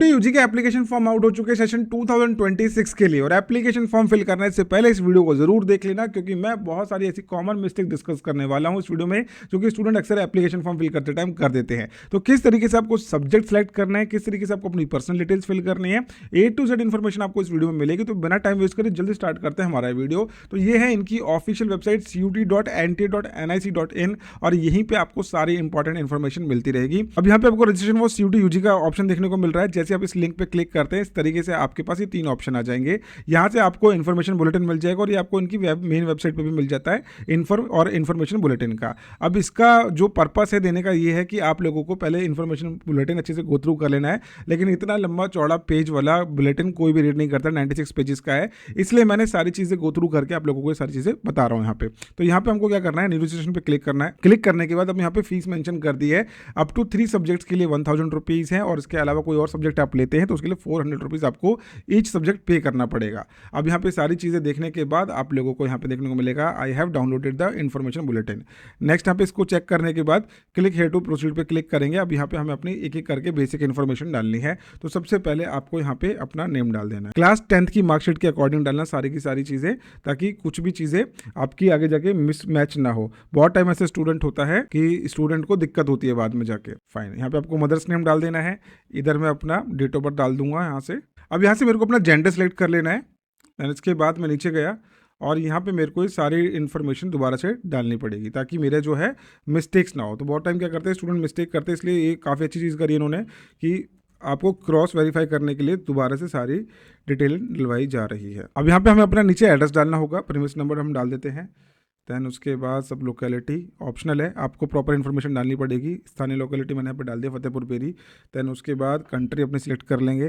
तो यूजी के application form out हो चुके हैं सेशन 2026 के लिए, और एप्लीकेशन फॉर्म फिल करने से पहले इस वीडियो को जरूर देख लेना, क्योंकि मैं बहुत सारी ऐसी कॉमन मिस्टेक डिस्कस करने वाला हूं इस वीडियो में, जो कि स्टूडेंट अक्सर एप्लीकेशन फॉर्म फिल करते टाइम कर देते हैं। तो किस तरीके से आपको सब्जेक्ट सेलेक्ट करना है, किस तरीके से आपको अपनी पर्सनल डिटेल्स फिल करनी है, A to Z इन्फॉर्मेशन आपको इस वीडियो में मिलेगी। तो बिना टाइम वेस्ट करे जल्दी स्टार्ट करते हैं हमारा वीडियो। तो ये है इनकी ऑफिशियल वेबसाइट CUT.NTA.nic.in, और यहीं पे आपको सारी इंपॉर्टेंट इन्फॉर्मेशन मिलती रहेगी। अब यहाँ पे आपको रजिस्ट्रेशन वो CUT UG का ऑप्शन देखने को मिल रहा है। जैसे आप इस लिंक पे क्लिक करते हैं, इस तरीके से आपके पास ये 3 ऑप्शन आ जाएंगे। यहाँ से आपको इन्फॉर्मेशन बुलेटिन मिल जाएगा, और ये आपको इनकी मेन वेबसाइट पे भी मिल जाता है इन्फॉर्मेशन बुलेटिन का। अब इसका जो पर्पस है देने का ये है कि आप लोगों को पहले इन्फॉर्मेशन बुलेटिन अच्छे से गो थ्रू कर लेना है, लेकिन इतना लंबा चौड़ा पेज वाला बुलेटिन कोई भी रीड नहीं करता, 96 पेजेस का है। इसलिए मैंने सारी चीजें गो थ्रू करके आप लोगों को ये सारी चीजें बता रहा हूँ यहाँ पे। तो यहाँ पे हमको क्या करना है, न्यू रजिस्ट्रेशन पे क्लिक करना है। क्लिक करने के बाद अब यहाँ पे फीस मेंशन कर दी है। अप टू 3 सब्जेक्ट्स के लिए 1000 रुपीज़ है, और इसके अलावा कोई और सब्जेक्ट आप लेते हैं तो उसके लिए 400 रुपीज़ आपको ईच सब्जेक्ट पे करना पड़ेगा। अब यहाँ पे सारी चीज़ें देखने के बाद आप लोगों को यहाँ पे देखने को मिलेगा I have downloaded the information bulletin. Next यहाँ पे इसको चेक करने के बाद क्लिक हेयर टू प्रोसीड पे क्लिक करेंगे। अब यहाँ पे हमें अपनी एक एक करके बेसिक इन्फॉर्मेशन डालनी है। तो सबसे पहले आपको यहाँ पे अपना नेम डाल देना है, क्लास 10th की मार्कशीट के अकॉर्डिंग डालना सारी की सारी चीज़ें, ताकि कुछ भी चीज़ें आपकी आगे जाके मिसमैच ना हो। बहुत टाइम ऐसे स्टूडेंट होता है कि स्टूडेंट को दिक्कत होती है बाद में जाके। फाइन, यहाँ पे आपको मदर्स नेम डाल देना है। इधर मैं अपना डेट ऑफ बर्थ डाल दूंगा यहाँ से। अब यहाँ से मेरे को अपना जेंडर सेलेक्ट कर लेना है। एंड इसके बाद मैं नीचे गया, और यहाँ पे मेरे को ये सारी इन्फॉर्मेशन दोबारा से डालनी पड़ेगी, ताकि मेरे जो है मिस्टेक्स ना हो। तो बहुत टाइम क्या करते हैं स्टूडेंट, मिस्टेक करते हैं। इसलिए ये काफ़ी अच्छी चीज़ करी इन्होंने कि आपको क्रॉस वेरीफाई करने के लिए दोबारा से सारी डिटेल डलवाई जा रही है। अब यहाँ पे हमें अपना नीचे एड्रेस डालना होगा, प्रीमिस नंबर हम डाल देते हैं। दैन उसके बाद सब लोकेलिटी ऑप्शनल है, आपको प्रॉपर इन्फॉर्मेशन डालनी पड़ेगी। स्थानीय लोकेलिटी मैंने यहाँ पे डाल दिया, फतेहपुर पेरी। दैन उसके बाद कंट्री अपने सिलेक्ट कर लेंगे।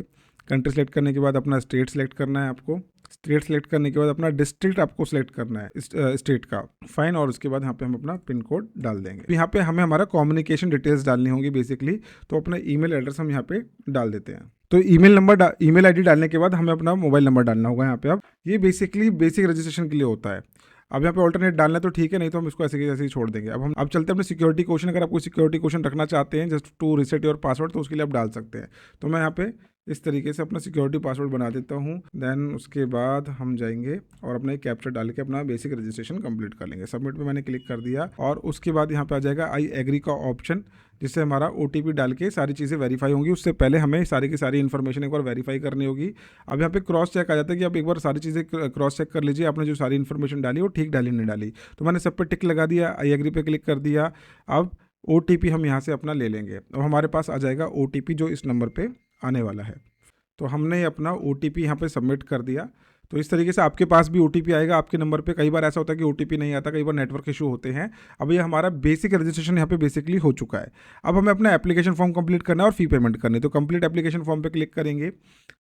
कंट्री सेलेक्ट करने के बाद अपना स्टेट सेलेक्ट करना है आपको। स्टेट सेलेक्ट करने के बाद अपना डिस्ट्रिक्ट आपको सेलेक्ट करना है स्टेट का। फाइन, और उसके बाद यहाँ पे हम अपना पिन कोड डाल देंगे। यहाँ पे हमें हमारा कम्युनिकेशन डिटेल्स डालनी होगी बेसिकली। तो अपना ईमेल एड्रेस हम यहाँ पे डाल देते हैं। तो ईमेल आईडी डालने के बाद हमें अपना मोबाइल नंबर डालना होगा यहाँ पे। अब ये बेसिकली बेसिक रजिस्ट्रेशन के लिए होता है। अब यहाँ पे ऑल्टरनेट डालना है तो ठीक है, नहीं तो हम इसको ऐसे के जैसे ही छोड़ देंगे। अब चलते हैं अपने सिक्योरिटी क्वेश्चन। अगर आपको सिक्योरिटी क्वेश्चन रखना चाहते हैं just to reset your password, तो उसके लिए आप डाल सकते हैं। तो मैं यहाँ पे इस तरीके से अपना सिक्योरिटी पासवर्ड बना देता हूँ। देन उसके बाद हम जाएंगे और अपना एक कैप्चर डाल के अपना बेसिक रजिस्ट्रेशन कंप्लीट कर लेंगे। सबमिट पे मैंने क्लिक कर दिया, और उसके बाद यहाँ पे आ जाएगा आई एग्री का ऑप्शन, जिससे हमारा OTP डाल के सारी चीज़ें वेरीफाई होंगी। उससे पहले हमें सारी की सारी इन्फॉर्मेशन एक बार वेरीफाई करनी होगी। अब यहाँ पे क्रॉस चेक आ जाता है कि आप एक बार सारी चीज़ें क्रॉस चेक कर लीजिए, आपने जो सारी इन्फॉर्मेशन डाली वो ठीक डाली नहीं डाली। तो मैंने सब पे टिक लगा दिया, आई एग्री पे क्लिक कर दिया। अब OTP हम यहाँ से अपना ले लेंगे। अब हमारे पास आ जाएगा OTP जो इस नंबर पर आने वाला है। तो हमने अपना OTP यहाँ पे सबमिट कर दिया। तो इस तरीके से आपके पास भी OTP आएगा आपके नंबर पे। कई बार ऐसा होता है कि OTP नहीं आता, कई बार नेटवर्क इशू होते हैं। अब ये हमारा बेसिक रजिस्ट्रेशन यहाँ पे बेसिकली हो चुका है। अब हमें अपना एप्लीकेशन फॉर्म कंप्लीट करना है और फी पेमेंट करनी है। तो कंप्लीट एप्लीकेशन फॉर्म पे क्लिक करेंगे।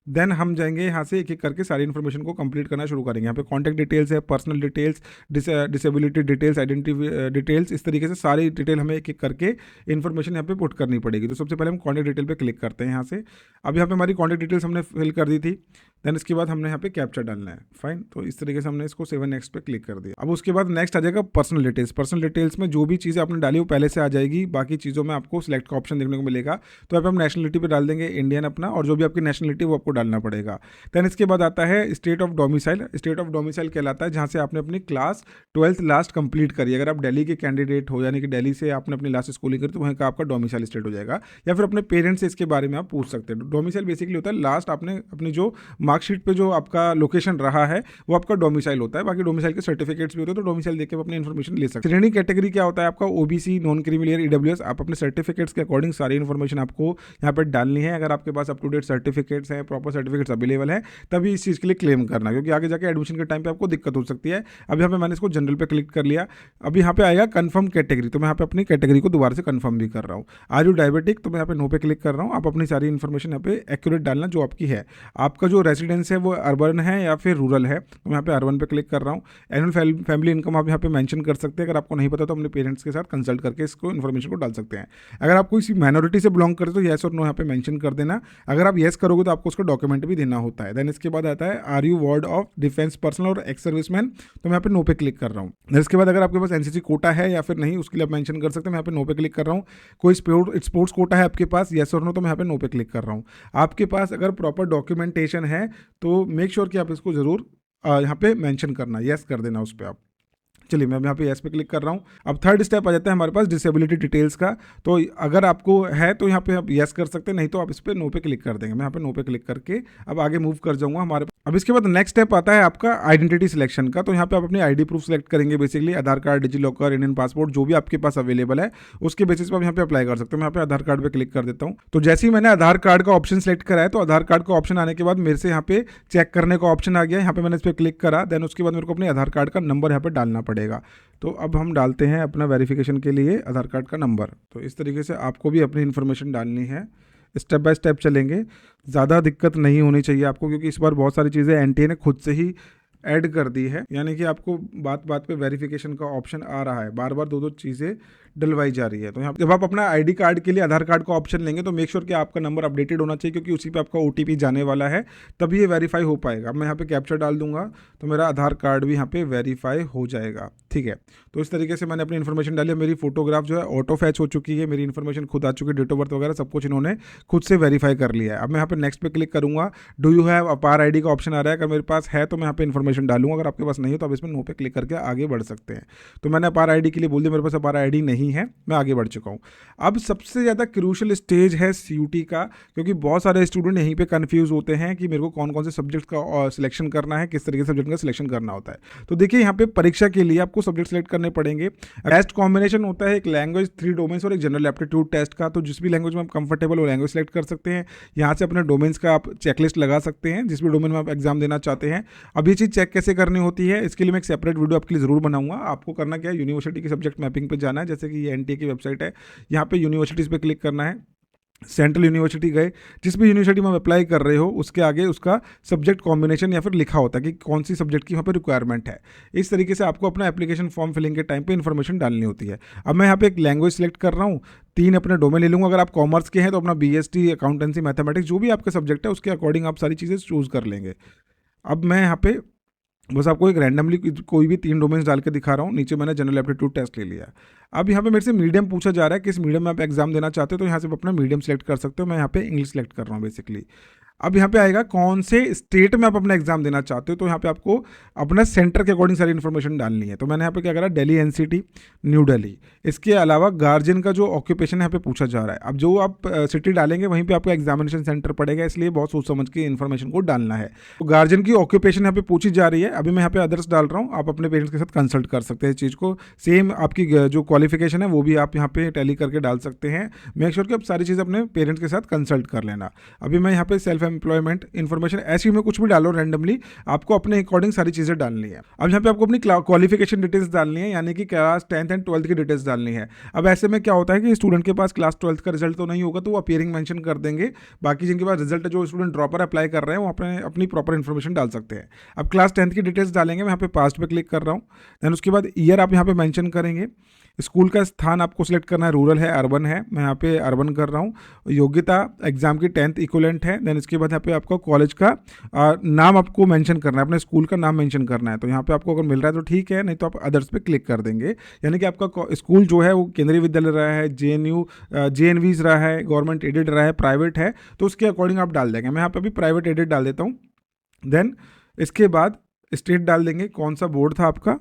देन हम जाएंगे यहाँ से एक एक करके सारी इन्फॉर्मेशन को कंप्लीट करना शुरू करेंगे। यहाँ पे कॉन्टैक्ट डिटेल्स है, personal details, disability details, identity details, इस तरीके से सारी डिटेल हमें एक एक करके इन्फॉर्मेशन यहाँ पे पुट करनी पड़ेगी। तो सबसे पहले हम कॉन्टैक्ट डिटेल पे क्लिक करते हैं यहाँ से। अब यहाँ पे हमारी कॉन्टैक्ट डिटेल्स हमने फिल कर दी थी। देन इसके बाद हमने यहाँ पे कैप्चर डालना है। फाइन, तो इस तरीके से हमने इसको 7 नेक्स्ट पे क्लिक कर दिया। अब उसके बाद नेक्स्ट आ जाएगा पर्सनल डिटेल्स। पर्सनल डिटेल्स में जो भी चीज़ें आपने डाली वो पहले से आ जाएगी, बाकी चीज़ों में आपको सिलेक्ट का ऑप्शन देखने को मिलेगा। तो यहाँ पे हम नेशनलिटी पे डाल देंगे इंडियन अपना, और जो भी आपकी नेशनलिटी वो आपको डालना पड़ेगा। देन इसके बाद आता है state of domicile. State of domicile कहलाता है जहाँ से आपने अपनी क्लास 12th लास्ट कंप्लीट करी। अगर आप दिल्ली के कैंडिडेट हो, यानी कि दिल्ली से आपने अपनी लास्ट स्कूलिंग करी, तो वहीं का आपका डोमिसाइल स्टेट हो जाएगा। या फिर अपने पेरेंट्स से इसके बारे में आप पूछ सकते हैं। डोमिसाइल बेसिकली होता है लास्ट आपने अपनी जो मार्कशीट पे जो आपका लोकेशन रहा है वो आपका डोमिसाइल होता है। बाकी डोमिसाइल के सर्टिफिकेट्स भी होते हैं, तो डोमिसाइल देख के अपनी इन्फॉर्मेशन ले सकते हैं। श्रेणी कैटेगरी क्या होता है आपका, OBC, non creamy layer, EWS। आप अपने सर्टिफिकेट्स के अकॉर्डिंग सारी इन्फॉर्मेशन आपको यहाँ पर डालनी है। अगर आपके पास अप टू डेट सर्टिफिकेट्स हैं, प्रॉपर सर्टिफिकेट्स अवेलेबल है, तभी इस चीज़ के लिए क्लेम करना, क्योंकि आगे जाके एडमिशन के टाइम पे आपको दिक्कत हो सकती है। अब यहाँ पे मैंने इसको जनरल पे क्लिक कर लिया। अब यहाँ पे आएगा कन्फर्म कैटेगरी, तो मैं यहाँ पे अपनी कैटेगरी को दोबारा से कन्फर्म भी कर रहा हूँ। आर यू डायबिटिक, तो मैं यहाँ पे नो पे क्लिक कर रहा हूँ। आप अपनी सारी इन्फॉर्मेशन यहाँ पे एक्यूरेट डालना जो आपकी है। आपका जो रेसिडेंस है वो अर्बन है या फिर रूरल है, तो मैं यहाँ पे अर्बन पे क्लिक कर रहा हूँ। एनुअल फैमिली इनकम आप यहाँ पे मेंशन कर सकते हैं। अगर आपको नहीं पता तो अपने पेरेंट्स के साथ कंसल्ट करके इसको इन्फॉर्मेशन को डाल सकते हैं। अगर आप कोई माइनॉरिटी से बिलोंग करते तो येस और नो यहाँ पे मेंशन कर देना। अगर आप येस करोगे तो आपको उसका डॉक्यूमेंट भी देना होता है। देन इसके बाद आता है are you ward of defence personnel और एक्स सर्विसमैन, तो मैं यहाँ पे नो पे क्लिक कर रहा हूँ। देन इसके बाद अगर आपके पास एनसीसी कोटा है या फिर नहीं उसके लिए आप मेंशन कर सकते हैं, मैं यहाँ पे नो पे क्लिक कर रहा हूँ। कोई स्पोर्ट्स कोटा है आपके पास, येस और नो, तो मैं यहाँ पे नो पे क्लिक कर रहा हूँ। आपके पास अगर प्रॉपर डॉक्यूमेंटेशन है तो मेक श्योर कि आप इसको जरूर यहाँ पे मेंशन करना, येस कर देना उस पर आप। चलिए मैं यहाँ पे येस पे क्लिक कर रहा हूँ। अब थर्ड स्टेप आ जाता है हमारे पास डिसेबिलिटी डिटेल्स का। तो अगर आपको है तो यहाँ पे आप येस कर सकते हैं, नहीं तो आप इस पर नो पे क्लिक कर देंगे। मैं यहाँ पे नो पे क्लिक करके अब आगे मूव कर जाऊँगा हमारे। अब इसके बाद नेक्स्ट स्टेप आता है आपका आइडेंटिटी सिलेक्शन का। तो यहाँ पे आप अपनी आईडी प्रूफ सेलेक्ट करेंगे, बेसिकली आधार card, digi locker, Indian passport, जो भी आपके पास अवेलेबल है उसके बेसिस पर आप यहाँ पे अप्लाई कर सकते हो। मैं यहाँ पे आधार कार्ड पे क्लिक कर देता हूँ। तो जैसे ही मैंने आधार कार्ड का ऑप्शन सेलेक्ट करा है तो आधार कार्ड का ऑप्शन आने के बाद मेरे से यहाँ पे चेक करने का ऑप्शन आ गया। यहाँ पे मैंने इस पर क्लिक करा, देन उसके बाद मेरे को अपने आधार कार्ड का नंबर यहाँ पे डालना पड़ेगा। तो अब हम डालते हैं अपना वेरिफिकेशन के लिए आधार कार्ड का नंबर। तो इस तरीके से आपको भी अपनी इन्फॉर्मेशन डालनी है, स्टेप बाय स्टेप चलेंगे, ज़्यादा दिक्कत नहीं होनी चाहिए आपको, क्योंकि इस बार बहुत सारी चीज़ें एनटीए ने खुद से ही ऐड कर दी है। यानी कि आपको बात बात पे वेरिफिकेशन का ऑप्शन आ रहा है, बार बार दो चीज़ें डलवाई जा रही है। तो यहाँ जब आप अपना आईडी कार्ड के लिए आधार कार्ड का ऑप्शन लेंगे तो मेक श्योर कि आपका नंबर अपडेटेड होना चाहिए, क्योंकि उसी पे आपका ओटीपी जाने वाला है, तभी ये वेरीफाई हो पाएगा। अब मैं यहाँ पे कैप्चर डाल दूंगा तो मेरा आधार कार्ड भी यहाँ पे वेरीफाई हो जाएगा। ठीक है, तो इस तरीके से मैंने अपनी इन्फॉर्मेशन डाली। मेरी फोटोग्राफ जो है ऑटो फैच हो चुकी है, मेरी इन्फॉर्मेशन खुद आ चुकी है, डेट ऑफ बर्थ वगैरह सब कुछ इन्होंने खुद से वेरीफाई कर लिया है। अब मैं यहाँ पे नेक्स्ट पे क्लिक करूँगा। डू यू हैव अपार आईडी का ऑप्शन आ रहा है, अगर मेरे पास है तो मैं यहाँ पे इन्फॉर्मेशन डालूंगा, अगर आपके पास नहीं हो तो आप इसमें नो पे क्लिक करके आगे बढ़ सकते हैं। तो मैंने अपार आईडी के लिए बोल दिया मेरे पास अपार आईडी नहीं है, मैं आगे बढ़ चुका हूँ। अब सबसे ज़्यादा क्रूशियल स्टेज है सीयूटी का, क्योंकि बहुत सारे स्टूडेंट यहीं पे कंफ्यूज होते हैं कि मेरे को कौन कौन से सब्जेक्ट का सिलेक्शन करना है, किस तरीके से सब्जेक्ट का सिलेक्शन करना होता है। तो देखिए यहाँ पे परीक्षा के लिए आपको सब्जेक्ट सेलेक्ट करने पड़ेंगे। टेस्ट कॉम्बिनेशन होता है एक लैंग्वेज, 3 डोमेन्स और एक जनरल एप्टीट्यूड टेस्ट का। तो जिस भी लैंग्वेज में आप कंफर्टेबल हो लैंग्वेज सेलेक्ट कर सकते हैं। यहाँ से अपने डोमेन्स का आप चेकलिस्ट लगा सकते हैं, जिस भी डोमेन में आप एग्जाम देना चाहते हैं। अब ये चीज़ चेक कैसे करनी होती है, इसके लिए मैं एक सेपरेट वीडियो आपके लिए जरूर बनाऊंगा। आपको करना क्या है, यूनिवर्सिटी की सब्जेक्ट मैपिंग पे जाना है, जैसे कि ये एनटीए की वेबसाइट है, यहाँ पे यूनिवर्सिटीज़ पे क्लिक करना है। सेंट्रल यूनिवर्सिटी गए, जिस भी यूनिवर्सिटी में आप अप्लाई कर रहे हो उसके आगे उसका सब्जेक्ट कॉम्बिनेशन या फिर लिखा होता है कि कौन सी सब्जेक्ट की वहाँ पे रिक्वायरमेंट है। इस तरीके से आपको अपना एप्लीकेशन फॉर्म फिलिंग के टाइम पे इन्फॉर्मेशन डालनी होती है। अब मैं यहाँ पे एक लैंग्वेज सेलेक्ट कर रहा हूँ, 3 अपने डोमेन ले लूँगा। अगर आप कॉमर्स के हैं तो अपना बीएसटी, अकाउंटेंसी, मैथमेटिक्स, जो भी आपका सब्जेक्ट है उसके अकॉर्डिंग आप सारी चीज़ें चूज़ कर लेंगे। अब मैं यहाँ पे बस आपको एक रैंडमली कोई भी 3 डोमेन्स डाल के दिखा रहा हूँ। नीचे मैंने जनरल एप्टीट्यूड टेस्ट ले लिया। अब यहाँ पे मेरे से मीडियम पूछा जा रहा है, किस मीडियम में आप एग्जाम देना चाहते हो, तो यहाँ से आप अपना मीडियम सेलेक्ट कर सकते हो। मैं यहाँ पे इंग्लिश सेलेक्ट कर रहा हूँ बेसिकली। अब यहाँ पे आएगा कौन से स्टेट में आप अपना एग्जाम देना चाहते हो, तो यहाँ पे आपको अपना सेंटर के अकॉर्डिंग सारी इन्फॉर्मेशन डालनी है। तो मैंने यहाँ पे क्या करा, दिल्ली एनसीटी, न्यू दिल्ली। इसके अलावा गार्जियन का जो ऑक्यूपेशन यहाँ पे पूछा जा रहा है। अब जो आप सिटी डालेंगे वहीं पे आपका एग्जामिनेशन सेंटर पड़ेगा, इसलिए बहुत सोच समझ के इन्फॉर्मेशन को डालना है। तो गार्जियन की ऑक्यूपेशन यहाँ पे पूछी जा रही है। अभी मैं यहाँ पे अदर्स डाल रहा हूँ, आप अपने पेरेंट्स के साथ कंसल्ट कर सकते हैं इस चीज़ को। सेम आपकी जो क्वालिफिकेशन है वो भी आप यहाँ पे टैली करके डाल सकते हैं। मेक श्योर कि आप सारी चीज़ अपने पेरेंट्स के साथ कंसल्ट कर लेना। अभी मैं यहाँ पे सेल्फ एम्प्लॉयमेंट इन्फॉर्मेशन ऐसी में कुछ भी डालो रैंडमली, आपको अपने अकॉर्डिंग सारी चीज़ें डालनी है। अब यहाँ पे आपको अपनी क्वालिफिकेशन डिटेल्स डालनी है, यानी कि क्लास 10th एंड 12th की डिटेल्स डालनी है। अब ऐसे में क्या होता है कि स्टूडेंट के पास क्लास 12th का रिजल्ट तो नहीं होगा, तो वो अपीयरिंग मेंशन कर देंगे। बाकी जिनके पास रिजल्ट है, जो स्टूडेंट ड्रॉपर अप्लाई कर रहे हैं, वो अपनी प्रॉपर इन्फॉर्मेशन डाल सकते हैं। अब क्लास 10th की डिटेल्स डालेंगे, मैं यहाँ पे पास्ट पे क्लिक कर रहा हूँ। देन उसके बाद ईयर आप यहाँ पे मेंशन करेंगे। स्कूल का स्थान आपको सिलेक्ट करना है, रूरल है, अर्बन है। मैं यहाँ पे अर्बन कर रहा हूँ। योग्यता एग्जाम की 10th इक्विवेलेंट है। देन इसके बाद यहाँ पे आपका कॉलेज का नाम आपको मेंशन करना है, अपने स्कूल का नाम मेंशन करना है। तो यहाँ पे आपको अगर मिल रहा है तो ठीक है, नहीं तो आप अदर्स पे क्लिक कर देंगे। यानी कि आपका स्कूल जो है वो केंद्रीय विद्यालय रहा है, JNVs रहा है, गवर्नमेंट एडेड रहा है, प्राइवेट है, तो उसके अकॉर्डिंग आप डाल देंगे। मैं यहाँ पे अभी प्राइवेट एडेड डाल देता हूँ। देन इसके बाद स्टेट डाल देंगे, कौन सा बोर्ड था आपका।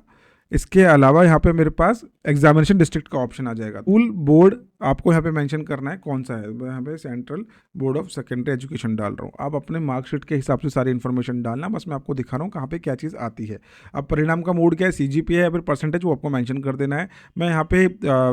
इसके अलावा यहाँ पे मेरे पास एग्जामिनेशन डिस्ट्रिक्ट का ऑप्शन आ जाएगा। स्कूल बोर्ड आपको यहाँ पे मेंशन करना है कौन सा है। मैं यहाँ पे central board of secondary education डाल रहा हूँ। आप अपने मार्कशीट के हिसाब से सारी इन्फॉर्मेशन डालना, बस मैं आपको दिखा रहा हूँ कहाँ पे क्या चीज़ आती है। अब परिणाम का मोड क्या है, CGPA है या फिर परसेंटेज, वो आपको मेंशन कर देना है। मैं यहाँ पे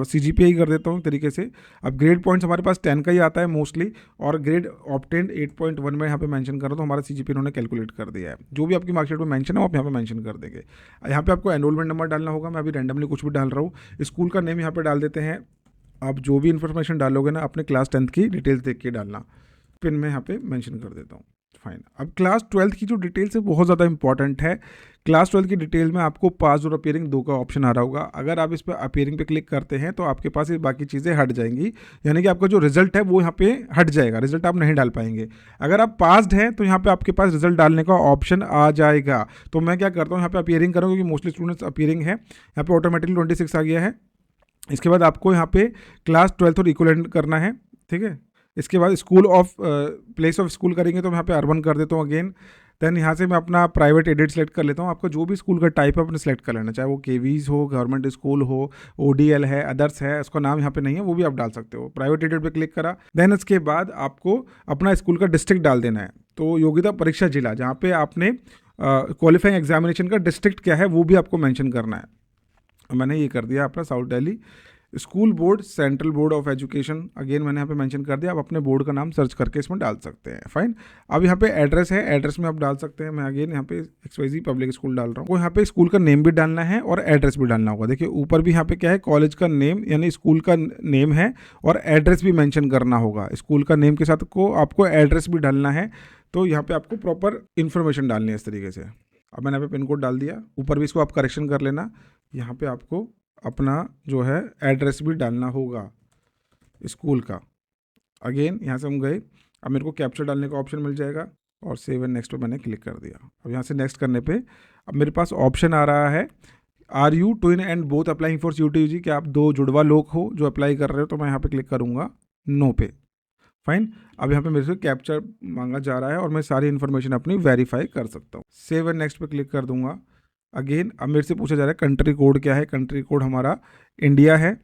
CGPA ही कर देता हूँ तरीके से। अब ग्रेड पॉइंट्स हमारे पास 10 का ही आता है मोस्टली, और ग्रेड ऑब्टेन्ड 8.1 में यहाँ पे मेंशन कर रहा हूँ, तो हमारा CGPA इन्होंने कैलकुलेट कर दिया है। जो भी आपकी मार्कशीट में मेंशन है वो आप यहाँ पे मेंशन कर देंगे। यहाँ पे आपको एनरोलमेंट नंबर डालना होगा। मैं अभी रैंडमली कुछ भी डाल रहा हूँ। स्कूल का नेम यहाँ पे डाल देते हैं। आप जो भी इन्फॉर्मेशन डालोगे ना, अपने क्लास 10th की डिटेल्स देख के डालना। पिन में यहाँ पे मेंशन कर देता हूँ। फाइन। अब क्लास 12 की जो डिटेल्स है बहुत ज़्यादा इंपॉर्टेंट है। क्लास 12 की डिटेल में आपको पास और अपीयरिंग 2 का ऑप्शन आ रहा होगा। अगर आप इस पर अपीयरिंग पे क्लिक करते हैं तो आपके पास ये बाकी चीज़ें हट जाएंगी, यानी कि आपका जो रिजल्ट है वो यहाँ पे हट जाएगा, रिजल्ट आप नहीं डाल पाएंगे। अगर आप पास्ड हैं तो यहाँ पे आपके पास रिजल्ट डालने का ऑप्शन आ जाएगा। तो मैं क्या करता हूँ, यहाँ पे अपीयरिंग करूँ क्योंकि मोस्टली स्टूडेंट्स अपीयरिंग है। यहाँ पे ऑटोमेटिकली 26 आ गया है। इसके बाद आपको यहाँ पे क्लास 12 और इक्विवेलेंट करना है, ठीक है। इसके बाद school of place of school करेंगे तो मैं यहाँ पे अर्बन कर देता हूँ अगेन। देन यहाँ से मैं अपना प्राइवेट एडेड सेलेक्ट कर लेता हूँ। आपका जो भी स्कूल का टाइप है अपने सेलेक्ट कर लेना, चाहे वो केवीज हो, गवर्नमेंट स्कूल हो, ओडीएल है, अदर्स है, उसका नाम यहाँ पे नहीं है वो भी आप डाल सकते हो। प्राइवेट एडेड पे क्लिक करा। देन इसके बाद आपको अपना स्कूल का डिस्ट्रिक्ट डाल देना है। तो योग्यता परीक्षा जिला जहाँ पे आपने क्वालिफाइंग एग्जामिनेशन का डिस्ट्रिक्ट क्या है वो भी आपको मैंशन करना है। मैंने ये कर दिया अपना south Delhi. School board central board of education again मैंने यहाँ पे मेंशन कर दिया। आप अपने बोर्ड का नाम सर्च करके इसमें डाल सकते हैं। फाइन। अब यहाँ पे एड्रेस है, एड्रेस में आप डाल सकते हैं। मैं अगेन यहाँ पे XYZ पब्लिक स्कूल डाल रहा हूँ। यहाँ पे स्कूल का नेम भी डालना है और एड्रेस भी डालना होगा। देखिए ऊपर भी यहाँ पे क्या है, कॉलेज का नेम यानी स्कूल का नेम है और एड्रेस भी मैंशन करना होगा। स्कूल का नेम के साथ को आपको एड्रेस भी डालना है। तो यहाँ पे आपको प्रॉपर इन्फॉर्मेशन डालनी है इस तरीके से। अब मैंने यहाँ पे पिन कोड डाल दिया। ऊपर भी इसको आप करेक्शन कर लेना। यहाँ पे आपको अपना जो है एड्रेस भी डालना होगा स्कूल का। अगेन यहाँ से हम गए। अब मेरे को कैप्चर डालने का ऑप्शन मिल जाएगा और सेव एंड नेक्स्ट पे मैंने क्लिक कर दिया। अब यहाँ से नेक्स्ट करने पे अब मेरे पास ऑप्शन आ रहा है, are you twin and both applying for CUT-UG, क्या आप 2 जुड़वा लोग हो जो अप्लाई कर रहे हो। तो मैं यहाँ पे क्लिक करूँगा नो पे। फाइन। अब यहाँ पे मेरे से कैप्चर मांगा जा रहा है और मैं सारी इन्फॉर्मेशन अपनी वेरीफाई कर सकता हूँ। सेव एंड नेक्स्ट पे क्लिक कर दूंगा। अगेन अब मेरे से पूछा जा रहा है कंट्री कोड क्या है। कंट्री कोड हमारा इंडिया है।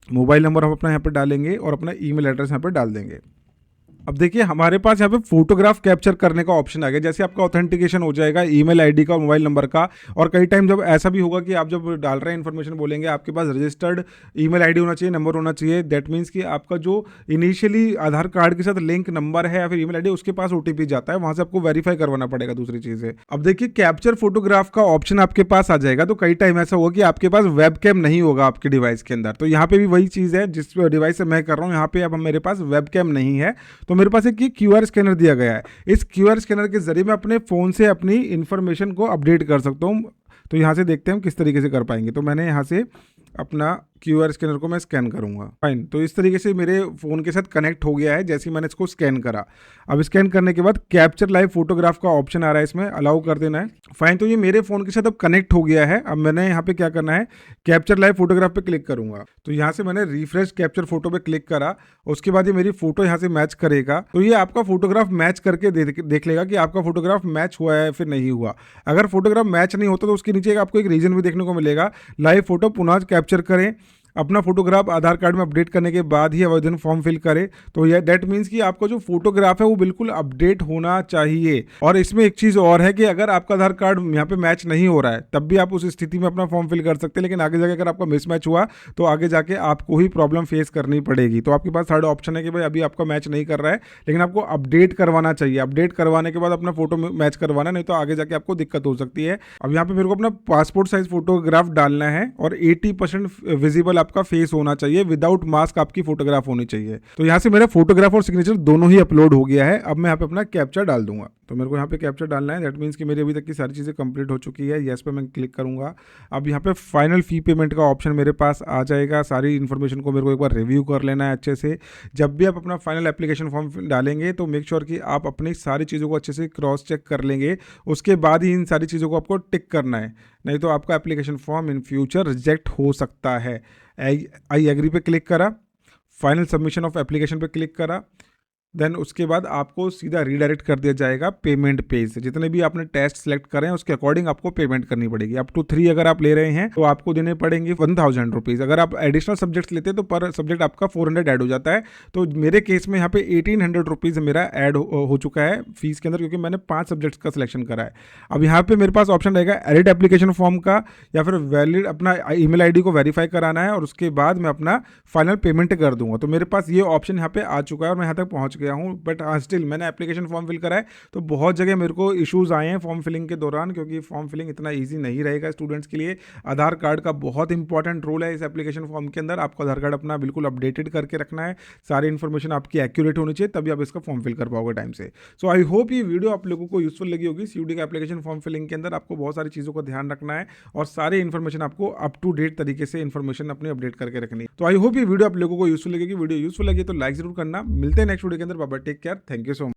मोबाइल नंबर हम अपना यहाँ पे डालेंगे और अपना ईमेल एड्रेस यहाँ पे डाल देंगे। अब देखिए हमारे पास यहाँ पे फोटोग्राफ कैप्चर करने का ऑप्शन आ गया। जैसे आपका ऑथेंटिकेशन हो जाएगा ईमेल आईडी का, मोबाइल नंबर का, और कई टाइम जब ऐसा भी होगा कि आप जब डाल रहे हैं इन्फॉर्मेशन बोलेंगे आपके पास रजिस्टर्ड ईमेल आईडी होना चाहिए, नंबर होना चाहिए। दैट मीन्स कि आपका जो इनिशियली आधार कार्ड के साथ लिंक नंबर है या फिर ईमेल आईडी उसके पास OTP जाता है, वहां से आपको वेरीफाई करवाना पड़ेगा दूसरी चीजें। अब देखिए कैप्चर फोटोग्राफ का ऑप्शन आपके पास आ जाएगा। तो कई टाइम ऐसा होगा कि आपके पास वेब कैम नहीं होगा आपके डिवाइस के अंदर। तो यहाँ पे भी वही चीज़ है जिस डिवाइस से मैं कर रहा हूँ, यहाँ पे अब मेरे पास वेब कैम नहीं है। तो मेरे पास एक QR स्कैनर दिया गया है। इस QR स्कैनर के जरिए मैं अपने फ़ोन से अपनी इन्फॉर्मेशन को अपडेट कर सकता हूँ। तो यहाँ से देखते हैं हम किस तरीके से कर पाएंगे। तो मैंने यहाँ से अपना QR स्कैनर को मैं स्कैन करूंगा। फाइन। तो इस तरीके से मेरे फ़ोन के साथ कनेक्ट हो गया है जैसे ही मैंने इसको स्कैन करा। अब स्कैन करने के बाद कैप्चर लाइव फोटोग्राफ का ऑप्शन आ रहा है, इसमें अलाउ कर देना है। फाइन। तो ये मेरे फ़ोन के साथ अब कनेक्ट हो गया है। अब मैंने यहाँ पे क्या करना है, कैप्चर लाइव फोटोग्राफ पे क्लिक करूंगा। तो यहाँ से मैंने रिफ्रेश कैप्चर फोटो पे क्लिक करा। उसके बाद ये मेरी फोटो यहाँ से मैच करेगा। तो ये आपका फोटोग्राफ मैच करके देख लेगा कि आपका फोटोग्राफ मैच हुआ है फिर नहीं हुआ। अगर फोटोग्राफ मैच नहीं होता तो उसके नीचे आपको एक रीजन भी देखने को मिलेगा, लाइव फोटो पुनः कैप्चर करें। अपना फोटोग्राफ आधार कार्ड में अपडेट करने के बाद ही आवेदन फॉर्म फिल करें। तो यह दैट मीन्स कि आपका जो फोटोग्राफ है वो बिल्कुल अपडेट होना चाहिए। और इसमें एक चीज़ और है कि अगर आपका आधार कार्ड यहाँ पे मैच नहीं हो रहा है तब भी आप उस स्थिति में अपना फॉर्म फिल कर सकते हैं, लेकिन आगे जाके अगर आपका मिसमैच हुआ तो आगे जाके आपको ही प्रॉब्लम फेस करनी पड़ेगी। तो आपके पास थर्ड ऑप्शन है कि भाई अभी आपका मैच नहीं कर रहा है लेकिन आपको अपडेट करवाना चाहिए। अपडेट करवाने के बाद अपना फोटो मैच करवाना, नहीं तो आगे जाके आपको दिक्कत हो सकती है। अब यहाँ पे मेरे को अपना पासपोर्ट साइज फोटोग्राफ डालना है और 80% विजिबल आपका फेस होना चाहिए, विदाउट मास्क आपकी फोटोग्राफ होनी चाहिए। तो यहाँ से मेरा फोटोग्राफ और सिग्नेचर दोनों ही अपलोड हो गया है। अब मैं यहाँ पे अपना कैप्चर डाल दूंगा। तो मेरे को यहाँ पे कैप्चर डालना है। दैट मीन्स कि मेरी अभी तक की सारी चीज़ें कंप्लीट हो चुकी है। येस पे मैं क्लिक करूँगा। अब यहाँ पे फाइनल फी पेमेंट का ऑप्शन मेरे पास आ जाएगा। सारी इन्फॉर्मेशन को मेरे को एक बार रिव्यू कर लेना है अच्छे से। जब भी आप अपना फाइनल एप्लीकेशन फॉर्म डालेंगे तो मेक श्योर कि आप अपनी सारी चीज़ों को अच्छे से क्रॉस चेक कर लेंगे, उसके बाद ही इन सारी चीज़ों को आपको टिक करना है, नहीं तो आपका application form in future reject हो सकता है। आई एग्री पे क्लिक करा, फाइनल सबमिशन ऑफ एप्लीकेशन पे क्लिक करा। देन उसके बाद आपको सीधा रीडायरेक्ट कर दिया जाएगा पेमेंट पेज से। जितने भी आपने टेस्ट सेलेक्ट करें उसके अकॉर्डिंग आपको पेमेंट करनी पड़ेगी। अप टू 3 अगर आप ले रहे हैं तो आपको देने पड़ेंगे 1000 रुपीज़। अगर आप एडिशनल सब्जेक्ट्स लेते हैं तो पर सब्जेक्ट आपका 400 ऐड हो जाता है। तो मेरे केस में यहाँ पे 1800 रुपीज़ मेरा ऐड हो चुका है फीस के अंदर, क्योंकि मैंने 5 सब्जेक्ट्स का सिलेक्शन करा है। अब यहाँ पे मेरे पास ऑप्शन रहेगा एडिट एप्लीकेशन फॉर्म का, या फिर वैलिड अपना ईमेल आईडी को वेरीफाई कराना है और उसके बाद मैं अपना फाइनल पेमेंट कर दूंगा। तो मेरे पास ये ऑप्शन यहाँ पे आ चुका है और मैं यहाँ तक पहुँच गया हूँ, बट हाँ स्टिल मैंने एप्लीकेशन फॉर्म फिल करा है तो बहुत जगह मेरे को इश्यूज़ आए हैं फॉर्म फिलिंग के दौरान, क्योंकि फॉर्म फिलिंग इतना ईजी नहीं रहेगा स्टूडेंट्स के लिए। आधार कार्ड का बहुत इंपॉर्टेंट रोल है इस एप्लीकेशन फॉर्म के अंदर। आपको आधार कार्ड अपना बिल्कुल अपडेटेड करके रखना है, सारी इन्फॉर्मेशन आपकी एक्यूरेट होनी चाहिए, तभी आप इसका फॉर्म फिल कर पाओगे टाइम से। सो आई होप ये वीडियो आप लोगों को यूजफुल लगी होगी। सीयूडी का एप्लीकेशन फॉर्म फिलिंग के अंदर आपको बहुत सारी चीज़ों का ध्यान रखना है और सारी इन्फॉर्मेशन आपको अप टू डेट तरीके से इन्फॉर्मेशन अपनी अपडेट करके रखनी है। तो आई होप ये वीडियो आप लोगों को यूजफुल लगेगी। वीडियो यूजफुल लगी तो लाइक जरूर करना। मिलते हैं नेक्स्ट वीडियो के अंदर। Bye bye, take care, thank you so much.